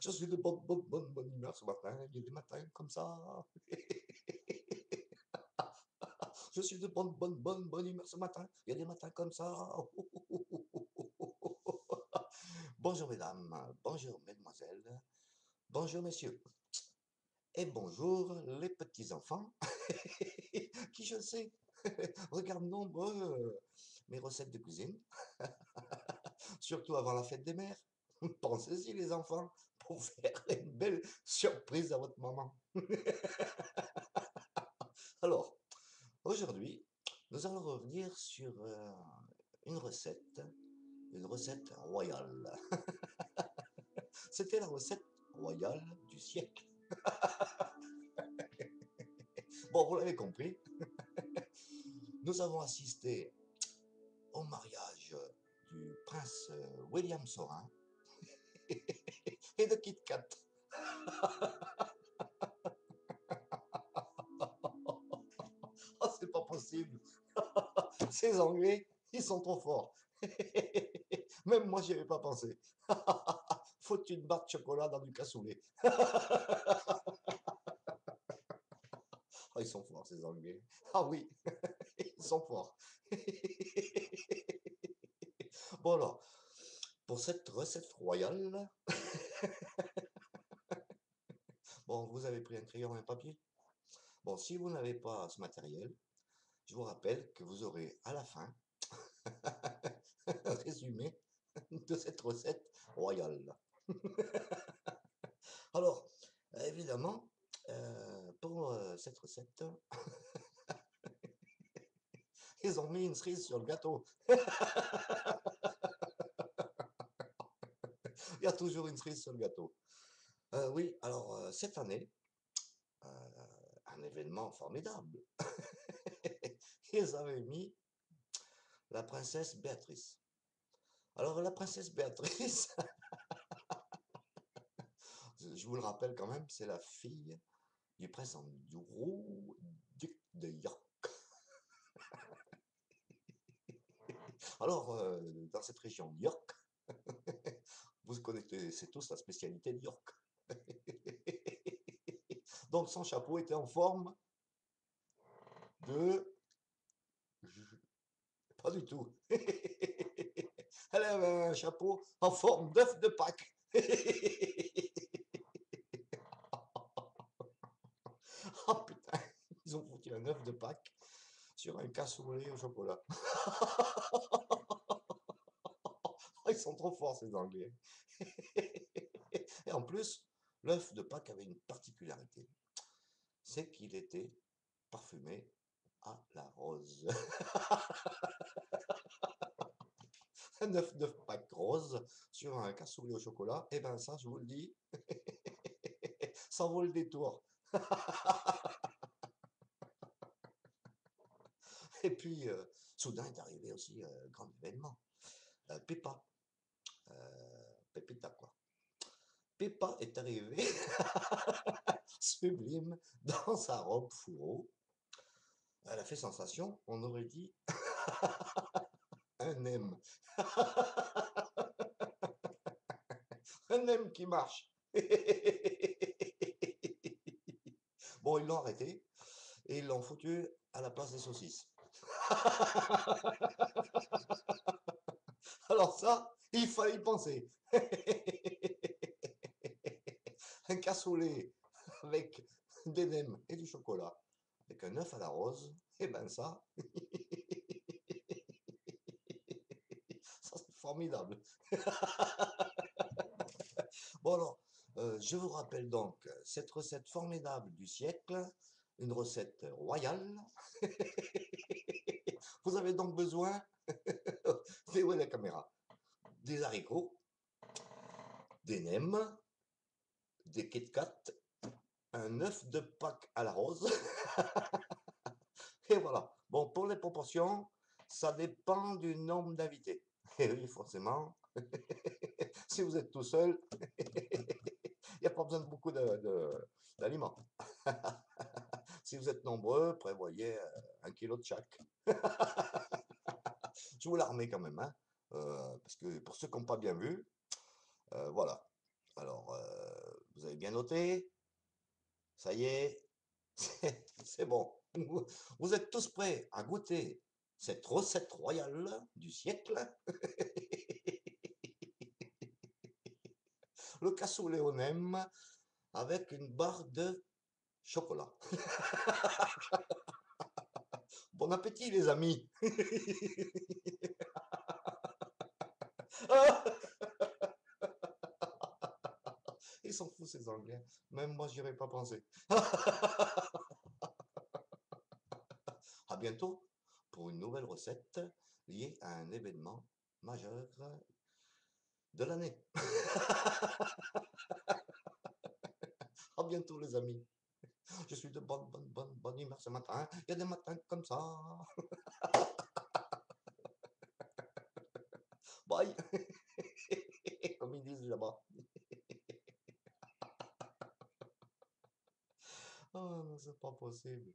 Je suis de bonne humeur ce matin. Il y a des matins comme ça. Je suis de bonne humeur ce matin. Il y a des matins comme ça. Bonjour mesdames, bonjour mesdemoiselles, bonjour messieurs. Et bonjour les petits-enfants qui, je sais, regardent nombreux mes recettes de cuisine, surtout avant la fête des mères. Pensez-y les enfants, pour faire une belle surprise à votre maman. Alors, aujourd'hui, nous allons revenir sur une recette royale. C'était la recette royale du siècle. Bon, vous l'avez compris, nous avons assisté au mariage du prince William Sorin et de Kit Kat. Oh, c'est pas possible. Ces Anglais, ils sont trop forts. Même moi, j'y avais pas pensé. Faut une barre de chocolat dans du cassoulet. Oh, ils sont forts, ces Anglais. Ah oui, ils sont forts. Bon alors, pour cette recette royale, bon, vous avez pris un crayon et un papier. Bon, si vous n'avez pas ce matériel, je vous rappelle que vous aurez à la fin un résumé de cette recette royale. Alors, évidemment, pour cette recette, ils ont mis une cerise sur le gâteau. Il y a toujours une cerise sur le gâteau. Oui, alors cette année, un événement formidable. Ils avaient mis la princesse Béatrice. Alors la princesse Béatrice, je vous le rappelle quand même, c'est la fille du prince Andrew, duc de York. Alors, dans cette région de York, vous connaissez tous la spécialité de York. Donc son chapeau était en forme de... Pas du tout. Elle avait un chapeau en forme d'œuf de Pâques. Oh putain, ils ont foutu un œuf de Pâques sur un cassoulet au chocolat. Oh, ils sont trop forts ces Anglais. Et en plus, l'œuf de Pâques avait une particularité, c'est qu'il était parfumé à la rose. Un œuf de Pâques rose sur un cassoulet au chocolat, et ben ça, je vous le dis, ça vaut le détour. Et puis, soudain est arrivé aussi grand événement. Peppa, Pepita quoi. Peppa est arrivée sublime dans sa robe fourreau. Elle a fait sensation, on aurait dit un M. Un M qui marche. Bon, ils l'ont arrêté et ils l'ont foutu à la place des saucisses. Alors ça, il fallait y penser. Un cassoulet avec des nems et du chocolat, avec un œuf à la rose, et ben ça, ça c'est formidable. Bon alors, je vous rappelle donc cette recette formidable du siècle, une recette royale. Vous avez donc besoin, c'est où est la caméra? Des haricots, des nems, des Kit Kat, un œuf de Pâques à la rose, et voilà. Bon, pour les proportions, ça dépend du nombre d'invités. Et oui, forcément, si vous êtes tout seul, il n'y a pas besoin de beaucoup d'aliments. Si vous êtes nombreux, prévoyez 1 kilo de chaque. Je vous la remets quand même, hein, parce que pour ceux qui n'ont pas bien vu, voilà. Alors, vous avez bien noté? Ça y est, c'est bon. Vous êtes tous prêts à goûter cette recette royale du siècle? Le cassoulet au nem avec une barre de chocolat. Bon appétit, les amis! Ils sont fous, ces Anglais. Même moi, j'y aurais pas pensé. À bientôt pour une nouvelle recette liée à un événement majeur de l'année. À bientôt, les amis. Je suis de bonne humeur ce matin. Il y a des matins comme ça. Bye, comme ils disent là-bas. Oh non, c'est pas possible.